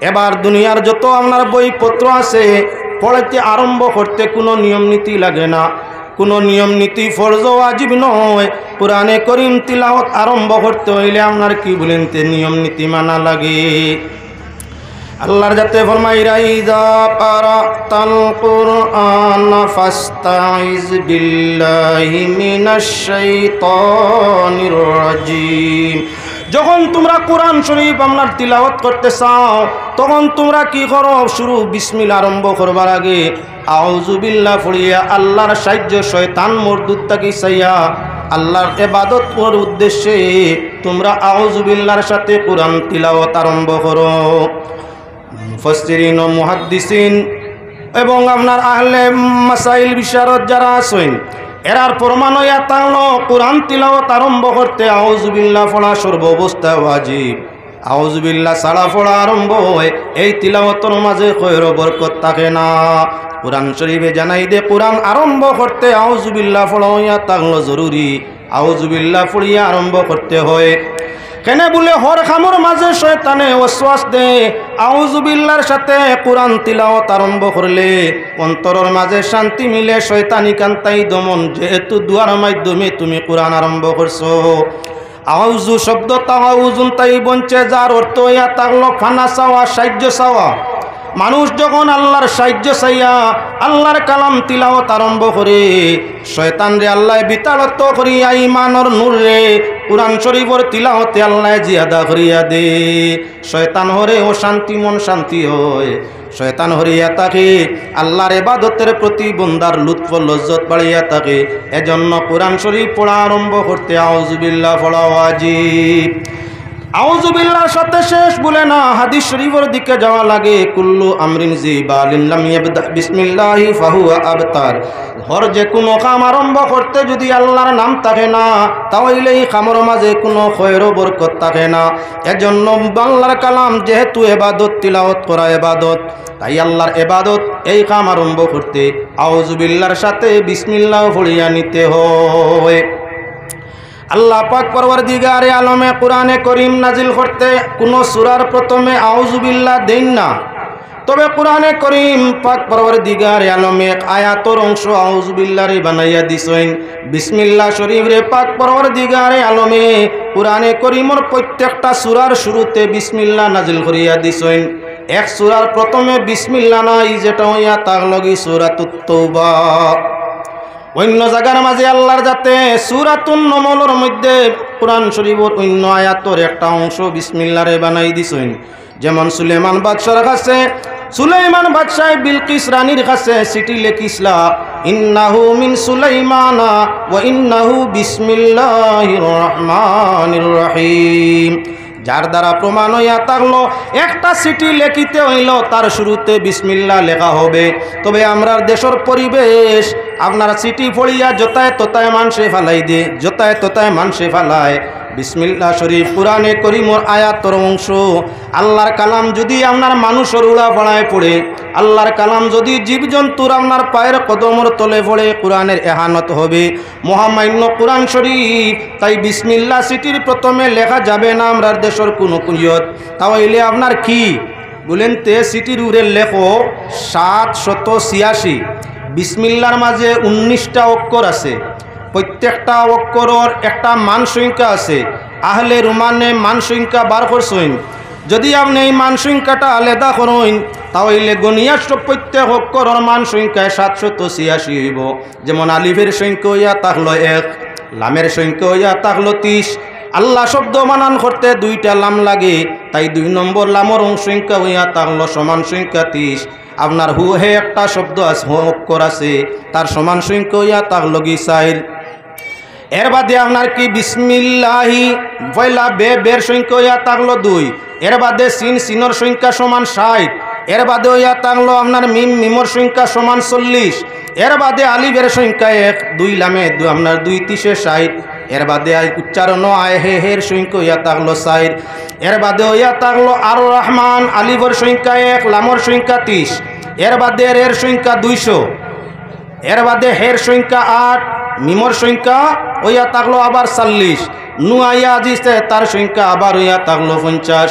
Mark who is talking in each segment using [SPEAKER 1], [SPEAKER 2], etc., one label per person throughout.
[SPEAKER 1] এবার দুনিয়ার যত আপনার বইপত্র আছে পড়াইতে আরম্ভ করতে কোনো নিয়ম নীতি লাগে না, কোনো নিয়ম নীতি ফরজ ওয়াজিব নয়। কুরআনে করিম তিলাওয়াত আরম্ভ করতে হইলে আপনার কি বলেন তে নিয়ম নীতি মানা লাগে। আল্লাহর যাতে ফরমাইরা ইযা ক্বারাতাল কুরআন ফাস্তাইজ বিল্লাহি মিনাশ শাইতানির রাজিম। যখন তোমরা কোরআন শরীফ আপনার তিলাওয়াত করতে চাও তখন তোমরা কি করো, শুরু বিসমিল্লাহ আরম্ভ করবার আগে আউযু বিল্লাহ পড়িয়া আল্লাহর সাহায্য শয়তান মরদুদ তাকি চাইয়া আল্লাহর ইবাদত করার উদ্দেশ্যে তোমরা আউযু বিল্লাহর সাথে কোরআন তিলাওয়াত আরম্ভ করো। মুফাসসিরিন ও মুহাদ্দিসিন এবং আপনার আহলে মাসাইল বিশারদ যারা আছেন এরার প্রমাণ হইয়া থাকলো কোরআন তিলাওয়াত আরম্ভ করতে আউযু বিল্লাহ পড়া সর্বাবস্থা ওয়াজিব। আউযু বিল্লাহ ছাড়া পড়া আরম্ভ হয় এই তিলাওয়াতের মাঝে খৈর বরকত থাকে না। কোরআন শরীফে জানাই দে কোরআন আরম্ভ করতে আউযু বিল্লাহ পড়া হইয়া থাকলো জরুরি। আউযু বিল্লাহ পড়িয়া আরম্ভ করতে হয় কেন বলে হর খামর মাঝে শয়তানে ওয়াসওয়াস দে। আউযু বিল্লাহর সাথে কোরআন তিলাওয়াত আরম্ভ করলে অন্তরের মাঝে শান্তি মিলে, শয়তানি কান্তাই দমন, যেহেতু দুয়ার মাধ্যমে তুমি কোরআন আরম্ভ করছো। আউযু শব্দ তাওয়াউজুন তাই বঞ্চে, যার অর্থ হইয়া থাকলো ফানা চাওয়া, সাহায্য চাওয়া। মানুষ যখন আল্লাহর সাহায্য চাইয়া আল্লাহর কালাম তিলাওয়াত আরম্ভ করে শয়তান রে আল্লাহ বিতাড়িত করিয়া ইমানর নূর রে কুরআন শরীফের তিলাওয়াতে আল্লাহ জিয়াদা করিয়া দে। শয়তান হরে ও শান্তি, মন শান্তি হয়। শয়তান হরিয়া থাকে আল্লাহর ইবাদতের প্রতি বন্দার লুৎফ লজ্জত বাড়িয়া থাকে। এজন্য কুরআন শরীফ পড়া আরম্ভ করতে আউযু বিল্লাহ পড়া ওয়াজিব। আউযু বিল্লাহর সাথে শেষ বলে না, হাদিস শরীফের দিকে যাওয়া লাগে। কুল্লু আমরিন জিবালিন লাম ইয়াবদা বিসমিল্লাহি ফাহুয়া আবতার। হর যে কোনো কাম আরম্ভ করতে যদি আল্লাহর নাম থাকে না তাহলে এই কামের মাঝে কোনো খৈর বরকত থাকে না। এজন্য বাংলার কালাম যেহেতু ইবাদত, তিলাওয়াত করা ইবাদত, তাই আল্লাহর ইবাদত এই কাম আরম্ভ করতে আউযু বিল্লাহর সাথে বিসমিল্লাহ পড়িয়া নিতে হয়। আল্লাহ পাক পরওয়ারদিগারে আলমে কোরআনে করিম নাজিল করতে কোনো সূরার প্রথমে আউযু বিল্লাহ দেন না, তবে কোরআনে করিম পাক পরওয়ারদিগারে আলমে আয়াতর অংশ আউযু বিল্লাহরে বানাইয়া দিছেন। বিসমিল্লাহ শরীফ রে পাক পরওয়ারদিগারে আলমে কোরআনে করিমের প্রত্যেকটা সূরার শুরুতে বিসমিল্লাহ নাজিল করিয়া দিছেন। এক সূরার প্রথমে বিসমিল্লাহ নাই, যেটা হইয়া তাগলগি সূরাতুত তাওবা। অন্য জায়গার মাঝে আল্লাহর যাতে সূরাতুন নমলের মধ্যে কোরআন শরীফের অন্য আয়াতের একটা অংশ বিসমিল্লাহরে বানাই দিছেন। যেমন সুলাইমান বাদশার কাছে, সুলাইমান বাদশাহ বিলকিস রানীর কাছে চিঠি লিখিসলা, ইন্নাহু মিন সুলাইমানা ওয়া ইন্নাহু বিসমিল্লাহির রহমানির রহিম। যার দ্বারা প্রমাণ হইয়া থাকলো একটা চিঠি লেখিতে হইল তার শুরুতে বিসমিল্লাহ লেখা হবে। তবে আমরা দেশের পরিবেশ আপনারা চিঠি পড়িয়া যতায় ততায় মানুষে ফালাই দে, যতায় ততায় মানুষে ফালায়। বিসমিল্লাহ শরীফ কোরআনে করিমর আয়াতর অংশ। আল্লাহর কালাম যদি আপনার মানুষের উড়া পড়ায় পড়ে, আল্লাহর কালাম যদি জীবজন্তুর আপনার পায়ের কদমর তলে পড়ে, কোরআনের এহানত হবে। মহামান্য কোরআন শরীফ, তাই বিসমিল্লাহ চিঠির প্রথমে লেখা যাবে না আমরা দেশের কোনো কুইয়ত। তাহলে আপনার কি বলেন তে চিঠির উড়ে লেখো 786। বিসমিল্লাহর মাঝে 19টা অক্ষর আছে, প্রত্যেকটা অক্ষরের একটা মান সংখ্যা আছে। আহলে রুমানে মান সংখ্যা বার করছেন। যদি আপনি এই মান সংখ্যাটা আলাদা করেন তাহলে গনিয়া প্রত্যেক অক্ষরের মান সংখ্যা 786 হইব। যেমন আলিফের সংখ্যা হইয়া থাকলো 1, লামের সংখ্যা হইয়া থাকলো 30। আল্লাহ শব্দ বানান করতে 2টা লাম লাগে, তাই 2 নম্বর লামর সংখ্যা হইয়া থাকলো সমান সংখ্যা 30। আপনার হু হে একটা শব্দ আছে, অক্ষর আছে, তার সমান সংখ্যা হইয়া থাকলো 4। এর বাদে আপনার কি বিসমিল্লাহি পয়লা বের সংখ্যা হইয়া থাকলো 2। এর বাদে সিনর সংখ্যা সমান 60। এর বাদে হইয়া থাকলো আপনার মিমর সংখ্যা সমান 40। এর বাদে আলিফের সংখ্যা 1, 2 লামে আপনার 2 30 60। এর বাদে উচ্চারণ হের সংখ্যা হইয়া থাকলো 4। এর বাদে হইয়া থাকলো আর রহমান, আলিফের সংখ্যা 1, লামর সংখ্যা 30। এর বাদে এর সংখ্যা 200। এর বাদে হের সংখ্যা 8, মিমর সংখ্যা হইয়া থাকলো আবার 40। নু আইয়া আজিছে তার সংখ্যা আবার হইয়া থাকলো 50।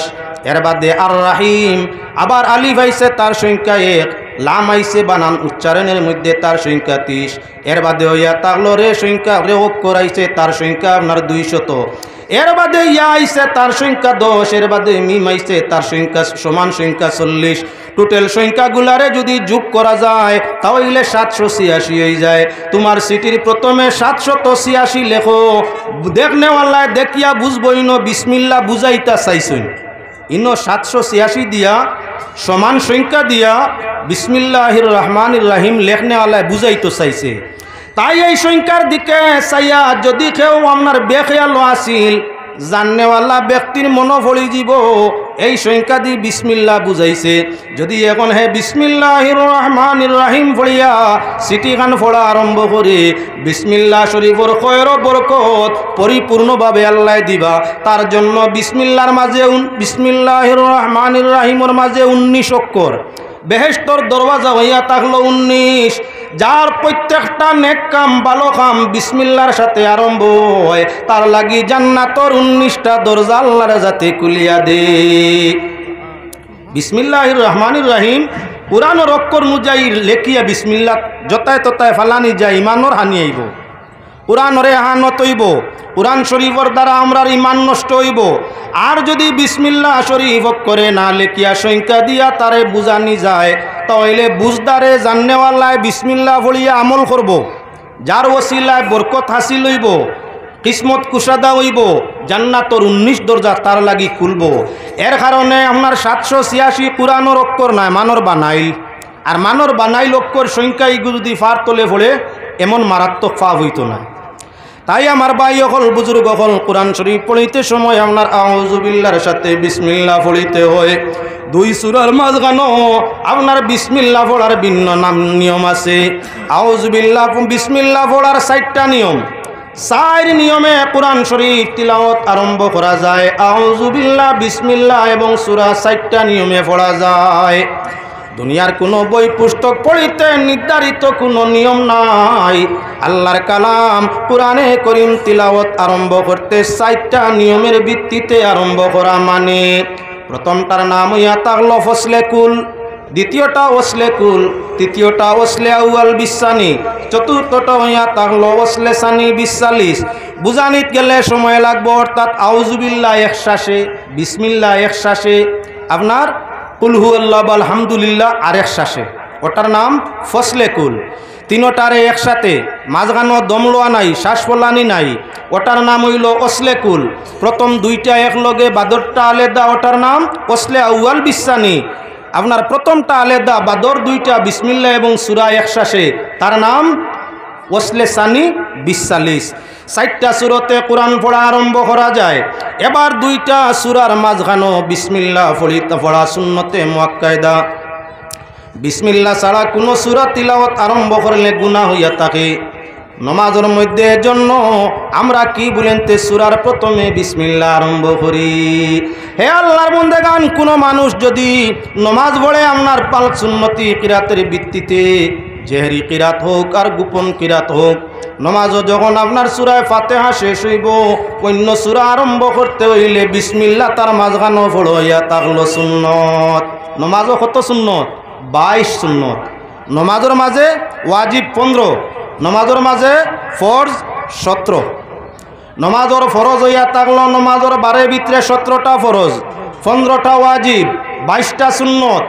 [SPEAKER 1] এর বাদে আর রাহিম, আবার আলিফ আইছে তার সংখ্যা 1, লাম আইছে বানান উচ্চারণের মধ্যে তার সংখ্যা 30, এর বাদে ইয়া তাগলো রে সংখ্যা রে অক্ষর আইছে তার সংখ্যা আপনার 200, এর বাদে ইয়া আইছে তার সংখ্যা 10, এর বাদে মিম আইছে তার সংখ্যা সমান সংখ্যা 40। টোটাল সংখ্যাগুলারে যদি যোগ করা যায় তাহলে 786 হয়ে যায়। তোমার সিটির প্রথমে 786 লেখো, দেখনেওয়ালায় দেখিয়া বুঝবই ন বিসমিল্লাহ বুঝাইতা চাইছুন। ইনো 786 দিয়া সমান সংখ্যা দিয়া বিসমিল্লাহির রহমানির রহিম লেখনেওয়ালায় বুঝাইতে চাইছে। তাই এই সংখ্যার দিকে চাইয়া যদি কেউ আপনার বেখেয়াল আসিল, জাননেওয়ালা ব্যক্তির মনো ভরি যাব এই সংখ্যা দি বিসমিল্লাহ বুঝাইছে। যদি এখন হে বিসমিল্লাহির রহমানির রহিম পড়িয়া সিটিখান পড়া আরম্ভ করে বিসমিল্লাহ শরীফর খয়র বরকত পরিপূর্ণভাবে আল্লাহ দিবা। তার জন্য বিসমিল্লাহর মাঝে বিসমিল্লাহির রহমানির রহিমের মাঝে 19 অক্ষর, বেহেশতর দরওয়াজা হইয়া থাকলো 19। যার প্রত্যেকটা নেক কাম ভালো কাম বিসমিল্লাহর সাথে আরম্ভ হয়, তার লাগি জান্নাতর 19টা দরজা আল্লাহর যাতে খুলিয়া দে। বিসমিল্লাহির রহমানির রহিম কুরআনের অক্ষর অনুযায়ী লেখিয়া বিসমিল্লাহ যতায় ততায় ফালানি যায় ইমানর হানি আইব, কুরআনরে হানত হইব, কুরআন শরীফর দ্বারা আমরার ইমান নষ্ট হইব। আর যদি বিসমিল্লাহ শরীফ করে না লেখিয়া সংখ্যা দিয়া তারে বুঝানি যায়, তাহলে বুঝদারে জাননেওয়ালায় বিসমিল্লাহ পড়িয়া আমল করব, যার ওসিলায় বরকত হাসিল হইব, কিসমত কুশাদা হইব, জান্নাতর 19 দরজা তার লাগি খুলব। এর কারণে আপনার 786 কুরআনের অক্ষর নাই, মানর বানাইল। আর মানর বানাইল অক্ষর সংখ্যা ইগু যদি ফার তলে পড়ে এমন মারাত্মক পাপ হইতো না। তাই আমার ভাই হল বুজুর্গ হল কোরআন শরীফ পড়িতে সময় আপনার আউযু বিল্লাহর সাথে বিসমিল্লাহ পড়িতে হয়। 2 সূরার মাঝখানো আপনার বিসমিল্লাহ পড়ার ভিন্ন নিয়ম আছে। আউযু বিল্লাহ বিসমিল্লাহ পড়ার 4টা নিয়ম। 4 নিয়মে কোরআন শরীফ তিলাওয়াত আরম্ভ করা যায়। আউযু বিল্লাহ, বিসমিল্লাহ এবং সূরা 4টা নিয়মে পড়া যায়। দুনিয়ার কোনো বই পুস্তক পড়িতে নির্ধারিত কোনো নিয়ম নাই। আল্লাহর কালাম কুরআনে করিম তিলাওয়াত আরম্ভ করতে 4টা নিয়মের ভিত্তিতে আরম্ভ করা। মানে প্রথমটার নাম হইয়া থাকলো ফসলে কুল, দ্বিতীয়টা ওসলে কুল, তৃতীয়টা ওসলে আউয়াল বিসানি, চতুর্থটা হইয়া থাকলো ওসলে সানি 42। বুঝানিত গেলে সময় লাগবে, অর্থাৎ আউযু বিল্লাহ 1 শ্বাসে, বিসমিল্লাহ 1 শ্বাসে, আপনার কুল হু আল্লাহ আলহামদুলিল্লাহ আর 1 শ্বাসে, ওটার নাম ফসলে কুল। তিনোটারে একসাথে, মাঝখানো দমলোয়া নাই, শ্বাস ফলানি নাই, ওটার নাম হইল ওসলে কুল। প্রথম 2টা একলগে, বাদরটা আলাদা, ওটার নাম ওসলে আউয়াল বিসানি। আপনার প্রথমটা আলাদা, বাদর 2টা, বিসমিল্লাহ এবং সূরা 1 শ্বাসে, তার নাম ওসলে সানি 42। 4টা সূরাতে কোরআন পড়া আরম্ভ করা যায়। এবার 2টা সূরার মাঝখানো বিসমিল্লাহ পড়া সুন্নতে মুআক্কাদা। বিসমিল্লাহ ছাড়া কোনো সূরা তিলাওয়াত আরম্ভ করলে গুনাহ হইয়া থাকে। নমাজের মধ্যে জন্য আমরা কি বলেন তে সূরার প্রথমে বিসমিল্লাহ আরম্ভ করি। হে আল্লাহর বান্দাগান, কোনো মানুষ যদি নমাজ পড়ে আপনার পাল সুন্নতি কিরাতের ভিত্তিতে, জেহরি কিরাত হোক আর গোপন কিরাত হোক, নমাজও যখন আপনার সূরায় ফাতিহা শেষ হইব, অন্য সূরা আরম্ভ করতে হইলে বিসমিল্লাহ তার মাঝখানো পড়িয়া থাকলো সুন্নত। নমাজও কত সুন্নত? 22 সুন্নত। নমাজের মাঝে ওয়াজিব 15, নমাজের মাঝে ফরজ 17। নমাজের ফরজ হইয়া থাকলো, নমাজের 12 ভিতরে 17টা ফরজ, 15টা ওয়াজিব, 22টা সুন্নত,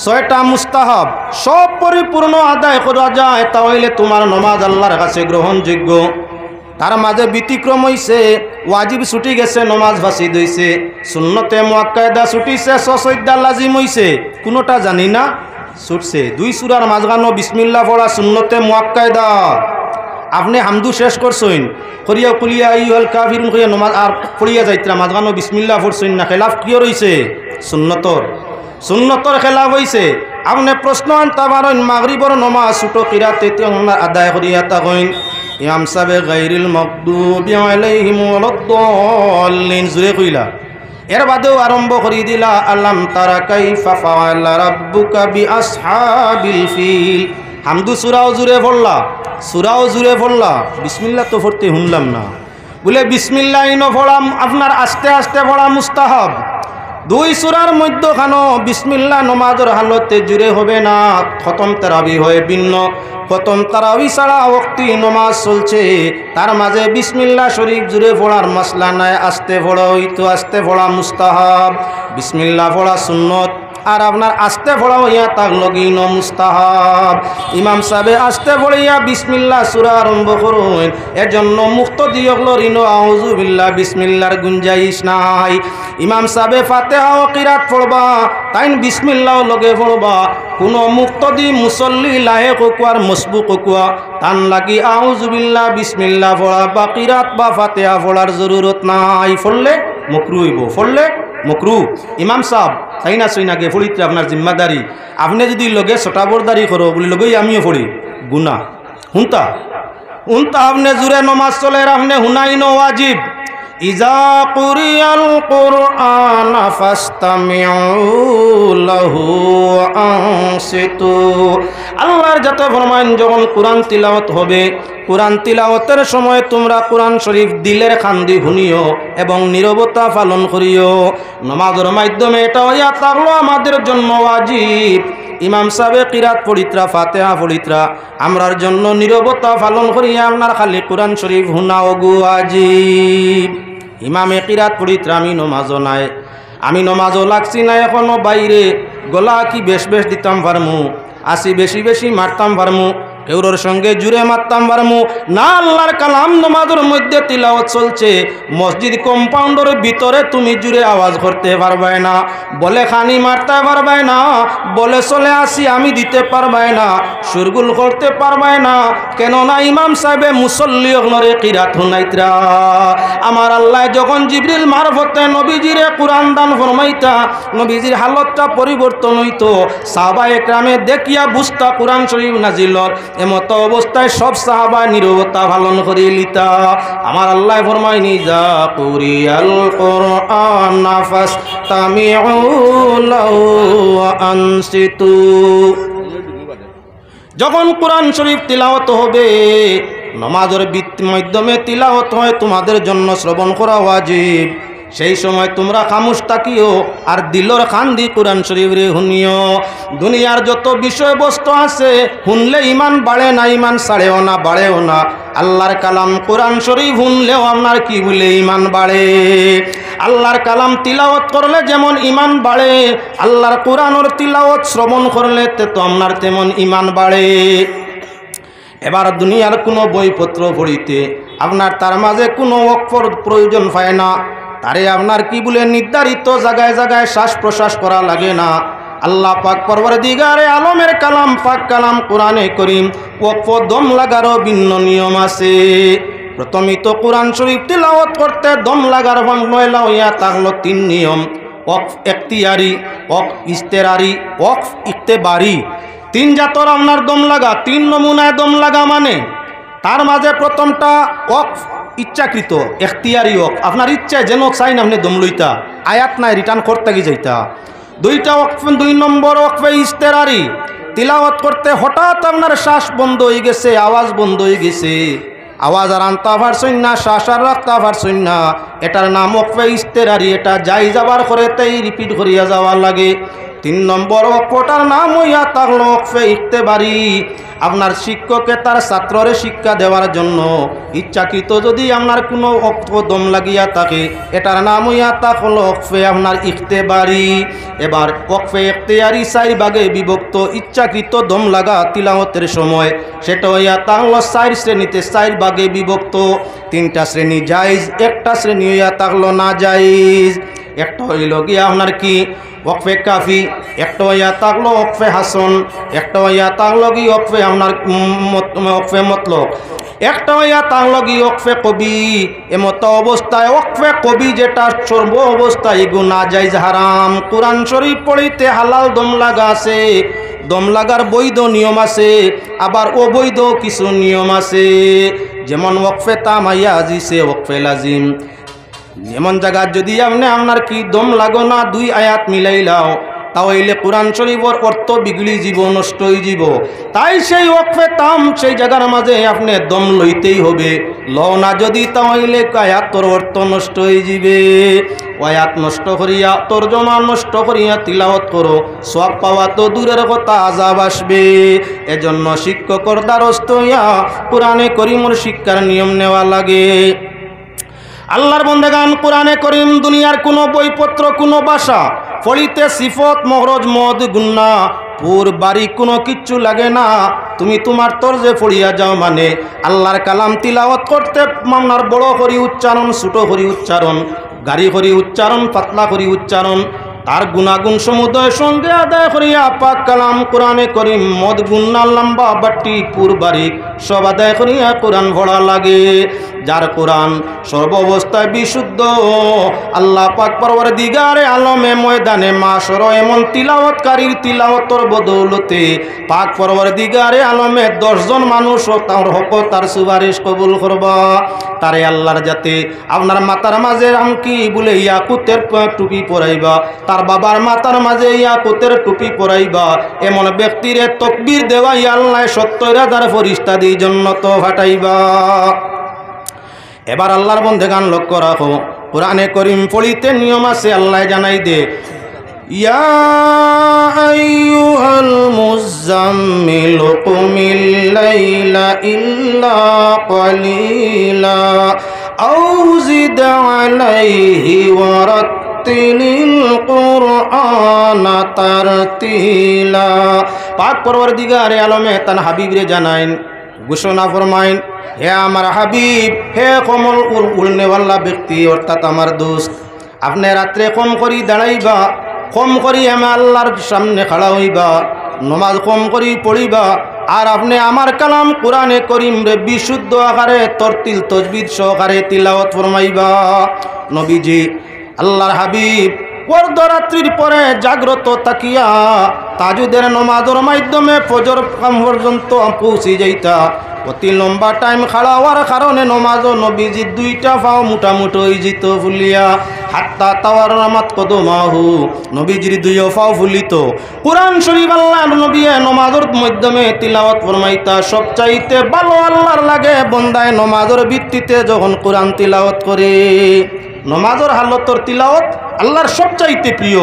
[SPEAKER 1] 6টা মুস্তাহাব, সব পরিপূর্ণ আদায় করা যায়, তাহলে তোমার নমাজ আল্লাহর কাছে গ্রহণযোগ্য। তার মাঝে ব্যতিক্রম হইছে, ওয়াজিব ছুটি গেছে, নমাজ ফাসিদ হইছে, সুন্নতে মুআক্কাদা ছুটিছে, সসইদা লাজিম হইছে, কোনোটা জানি না ছুটছে। 2 সূরার মাঝখানো বিসমিল্লাহ পড়া সুন্নতে মুআক্কাদা। আপনি হামদু শেষ করছেন, করিয়া কুলিয়া আইয়ুহাল কাফিরুন করিয়া নমাজ আর পড়িয়া যাইতরা, মাঝখানো বিসমিল্লাহ পড়ছেন না, খেলাফ কি রইছে? সুন্নতর খেলাফ হইছে। আপনি প্রশ্ন আনতে পারেন, মাগরিবর নমাজ ছোটো কিরাতে আদায় করিয়া থাকেন, ইমাম সাহেব গায়রিল মাগদুবি আলাইহিম ওয়ালাদ-দাল্লিন জুরে কইলা। এর বাদেও আরম্ভ করি দিলা আলাম তারা কাইফা ফাআলা রাব্বুকা বিআসহাবিল ফিল। হামদু সূরাও জুরে পড়লা, সূরাও জুরে পড়লা, বিসমিল্লাহ তো পড়তে শুনলাম না। বলে বিসমিল্লাহ ইনো পড়া আপনার আস্তে আস্তে পড়া মুস্তাহাব, দুই সূরার মধ্যখানো বিসমিল্লাহ নমাজের হালতে জুড়ে হবে না, খতম তারাবি হয়ে ভিন্ন। খতম তারাবি ছাড়া ওয়াক্তি নমাজ চলছে, তার মাঝে বিসমিল্লাহ শরীফ জুড়ে পড়ার মাসলা নাই। আস্তে পড়া হইতো, আস্তে পড়া মুস্তাহাব, বিসমিল্লাহ পড়া সুন্নত, আর আপনার আস্তে পড়া হইয়া তাক লগিন মুস্তাহাব। ইমাম সাহেবে আস্তে পড়িয়া বিসমিল্লাহ সূরা আরম্ভ করুন, এজন্য মুক্ত দিয়কলর ইনো আউযু বিল্লাহ বিসমিল্লাহর গুঞ্জাইশ নাই। ইমাম সাহেবে ফাতিহা ও কিরাত পড়বা, তাইন বিসমিল্লাহ লগে পড়বা। কোন মুক্তদি মুসল্লি লাহে কোকুয়ার মসবুক কোকুয়া তান লাগি আউযু বিল্লাহ বিসমিল্লাহ পড়া বা কিরাত বা ফাতিহা পড়ার জরুরত নাই। পড়লে মকরু হইব, পড়লে মকরু। ইমাম সাহেব তাই না সই নাগে ফড়িতে আপনার জিম্মাদারি। আপনি যদি লগে ছটাবরদারি করো বলে লগেই আমিও পড়ি, গুনাহ। হুনতা হুনতা আপনি জুড়ে নমাজ চলে, আপনি হুনাইন ওয়াজিব। ইজা কুরিয়াল কুরআন ফাসতামিউ লাহু আনসিতু। আল্লাহর যত ফরমান, যখন কোরআন তিলাওয়াত হবে, কোরআন তিলাওয়াতের সময় তোমরা কোরআন শরীফ দিলের খান্দি শুনিও এবং নীরবতা পালন করিও। নামাজের মাধ্যমে এটা হইয়া থাকলো আমাদের জন্য ওয়াজিব। ইমাম সাহেব কিরাত পড়িত্রা, ফাতিহা পড়িত্রা, আমরার জন্য নীরবতা পালন করিয়া আপনার খালি কোরআন শরীফ হুনাও গো ওয়াজিব। ইমামে কিরাত পড়িত্রা, আমি নমাজও নাই, আমি নমাজও লাগছি না এখনো বাইরে। গলা কি বেশ বেশ দিতাম পারমু, আসি বেশি বেশি মারতাম পারমু, কেউর সঙ্গে জুড়ে মারতাম পারমু না। আল্লাহর কালাম নমাজের মধ্যে তিলাওয়াত চলছে, মসজিদ কম্পাউন্ডের ভিতরে তুমি জুড়ে আওয়াজ করতে পারবে না, বলে খানি মারতে পারবে না, বলে চলে আসি আমি দিতে পারবে না, সুরগুল করতে পারবে না। কেননা ইমাম সাহেবে মুসল্লি অগ্নরে কিরাত হুনাইত্রা। আমার আল্লাহ যখন জিবরিল মারফতে নবীজিরে কোরআন দান ফরমাইতা, নবীজির হালতটা পরিবর্তন হইতো। সাহাবা একরামে দেখিয়া বুঝতা কোরআন শরীফ নাজিলর। এমত অবস্থায় সব সাহাবা নীরবতা পালন করে লিতা। আমার আল্লাহ ফরমাইনি যা কুরিয়াল কুরআন ফাসতামিউ লাহু ওয়া আনসিতু। যখন কোরআন শরীফ তিলাওয়াত হবে, নামাজের মাধ্যমে তিলাওয়াত হয়, তোমাদের জন্য শ্রবণ করা ওয়াজিব। সেই সময় তোমরা খামোশ থাকিও আর দিলর খান্দি কোরআন শরীফ রে শুনিও। দুনিয়ার যত বিষয়বস্তু আছে শুনলে ইমান বাড়ে না, ইমান ছাড়েও না, বাড়েও না। আল্লাহর কালাম কোরআন শরীফ শুনলেও আপনার কি বলে ইমান বাড়ে। আল্লাহর কালাম তিলাওয়াত করলে যেমন ইমান বাড়ে, আল্লাহর কোরআনের তিলাওয়াত শ্রবণ করলে তো আপনার তেমন ইমান বাড়ে। এবার দুনিয়ার কোনো বইপত্র পড়িতে আপনার তার মাঝে কোনো ওয়াকফর প্রয়োজন হয় না, তারে আপনার কি বলে নির্ধারিত জায়গায় জায়গায় শ্বাস প্রশ্বাস করা লাগে না। আল্লাহ পাক পরওয়ারদিগারে আলমের কালাম পাক কালাম কোরআনে করিম ওয়াকফ দম লাগারও ভিন্ন নিয়ম আছে। প্রথমেই তো কোরআন শরীফ তিলাওয়াত করতে দম লাগার ময়লা হইয়া থাকলো 3 নিয়ম। ওয়াকফ এখতিয়ারি, ওয়াকফ ইস্তেরারি, ওয়াকফ ইক্তেবারি। 3 জাতর আপনার দম লাগা, 3 নমুনায় দম লাগা। মানে তার মাঝে প্রথমটা ওয়াকফ ইচ্ছাকৃত, এখতিয়ারি ওয়াকফ, আপনার ইচ্ছায় যেন চাইন আপনি দম লইতা, আয়াত নাই রিটার্ন করতে গিয়ে যাইতা। 2টা ওয়াকফ, 2 নম্বর ওয়াকফে ইস্তেরারি, তিলাওয়াত করতে হঠাৎ আপনার শ্বাস বন্ধ হয়ে গেছে, আওয়াজ বন্ধ হয়ে গেছে, আওয়াজ আর আনতে পারছেন না, শ্বাস আর রাখতে পারছেন না, এটার নাম ওয়াকফে ইস্তেরারি। এটা যাই যাবার করে তাই রিপিট করিয়া যাওয়ার লাগে। 3 নম্বর ওয়াকফটার নাম হইয়া থাকলো ওয়াকফে ইক্তেবারি। আপনার শিক্ষকে তার ছাত্ররে শিক্ষা দেওয়ার জন্য ইচ্ছাকৃত যদি আপনার কোনো ওয়াকফ দম লাগিয়া থাকে, এটার নাম হইয়া থাকলো ওয়াকফে আপনার ইক্তেবারি। এবার ওয়াকফে ইখতিয়ারি 4 ভাগে বিভক্ত। ইচ্ছাকৃত দম লাগা তিলাওয়াতের সময় সেটা হইয়া থাকলো 4 শ্রেণীতে, 4 ভাগে বিভক্ত। 3টা শ্রেণী জায়েজ, 1টা শ্রেণী হইয়া থাকলো না জায়েজ। একটা হইল গিয়া আপনার কি ওয়াকফে কাফি, একটা হইয়া থাকলো ওয়াকফে হাসান, একটা হইয়া থাকলো কি ওয়াকফে আপনার ওয়াকফে মতলব, একটা হইয়া থাকলো কি ওয়াকফে কবি। এমত অবস্থায় ওয়াকফে কবি যেটা সর্ব অবস্থায় গুনাহ জায়েজ হারাম। কোরআন শরীফ পড়িতে হালাল দম লাগা আছে, দম লাগার বৈধ নিয়ম আছে, আবার অবৈধ কিছু নিয়ম আছে। যেমন ওয়াকফে তামাইয়া আজিছে, ওয়াকফে লাজিম। যেমন জায়গা যদি আপনি আপনার কি দম লাগো না 2 আয়াত মিলাইলাও, তাহলে কোরআন শরীফের অর্থ বিগড়ি যাব, নষ্ট হয়ে যাব। তাই সেই ওয়াকফে তাম সেই জায়গার মাঝে আপনি দম লইতেই হবে। ল না যদি তাহলে আয়াতর অর্থ নষ্ট হয়ে যাবে। আয়াত নষ্ট করিয়া তর্জমা নষ্ট করিয়া তিলাওয়াত করো, সওয়াব পাওয়া তো দূরের কথা আযাব আসবে। এজন্য শিক্ষকর দ্বারস্থ হইয়া কোরআনে করিমের শিক্ষার নিয়ম নেওয়া লাগে। আল্লাহর বন্দেগান, কোরআনে করিম দুনিয়ার কোনো বইপত্র কোনো ভাষা ফলিতে সিফত মহরজ মদ গুন্না পুর বাড়ি কোনো কিচ্ছু লাগে না। তুমি তোমার তরজে পড়িয়া যাও, মানে আল্লাহর কালাম তিলাওয়াত করতে মামনার বড় করি উচ্চারণ, ছোট করি উচ্চারণ, গাড়ি করি উচ্চারণ, পাতলা করি উচ্চারণ, তার গুণাগুণ সমুদয় সঙ্গে আদায় করিয়া পাক কালাম কোরআনে করিম মদ গুন্না লম্বা বাট্টি পুর বারিক সব আদায় করিয়া কোরআন পড়া লাগে। যার কোরআন সর্বাবস্থায় বিশুদ্ধ, আল্লাহ পাক পরওয়ারদিগারে আলমে ময়দানে মাশর এমন তিলাওয়াতকারীর তিলাওয়াতর বদৌলতে পাক পরওয়ারদিগারে আলমে 10 জন মানুষ তার হক তার সুপারিশ কবুল করবা। তারে আল্লাহর যাতে আপনার মাথার মাঝে আংকি বলে ইয়াকুতের টুপি পরাইবা, তার বাবার মাথার মাঝে ইয়াকুতের টুপি পরাইবা, এমন ব্যক্তিরে তাকবীর দেওয়া আল্লাহ 70,000 ফেরেশতা দিয়ে জান্নাত পাঠাইবা। এবার আল্লাহর বন্দেগান লক্ষ্য রাখো, কোরআনে করিম পড়িতে নিয়ম আছে। আল্লাহ জানাই দে, ইয়া আইয়ুহাল মুযাম্মিল কুমিল লাইলা ইল্লা কালিলা আও জিদ আলাইহি ওয়ারাত্তিলিল কুরআনা তারতিলা। পাক পরওয়ারদিগারে আলমে তান হাবিবরে জানাইন, ঘোষণা ফরমাইন, হে আমার হাবিব, হে কমল উলনেওয়ালা ব্যক্তি অর্থাৎ আমার দোস্ত, আপনি রাত্রে কম করি দাঁড়াইবা, কম করি আমি আল্লাহর সামনে খাড়া হইবা, নমাজ কম করি পড়িবা, আর আপনি আমার কালাম কোরআনে করিম রে বিশুদ্ধ আকারে তরতিল তজবিদ সহকারে তিলাওয়াত ফরমাইবা। নবীজি আল্লাহর হাবিব অর্ধরাত্রির পরে জাগ্রত তাকিয়া তাজুদের নমাজের মাধ্যমে ফজর পর্যন্ত পৌঁছে যাইতা। অতি লম্বা টাইম খাড়া হওয়ার কারণে নমাজ নবীজি 2টা পাও মোটামুটি হয়ে যেত ফুলিয়া, হাত্তা তাওয়ার নামাত কদমাহু, নবীজির 2 পাও ফুলিত। কোরআন শরীফ আল্লাহর নবী নমাজের মাধ্যমে তিলাওয়াত ফরমাইতা। সবচাইতে ভালো আল্লাহর লাগে বন্দায় নমাজের ভিত্তিতে যখন কোরআন তিলাওয়াত করে। নমাজের হালতর তিলাওয়াত আল্লাহর সবচাইতে প্রিয়।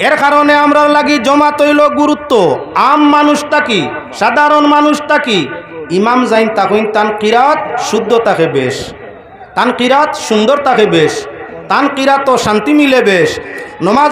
[SPEAKER 1] এর কারণে আমরা লাগি জমাত হইল গুরুত্ব। আম মানুষটা কি, সাধারণ মানুষটা কি, ইমাম যাইন তাকইন তান কিরাত শুদ্ধ থাকে বেশ, তান কিরাত সুন্দর থাকে বেশ, তান কিরাত শান্তি মিলে বেশ। নমাজ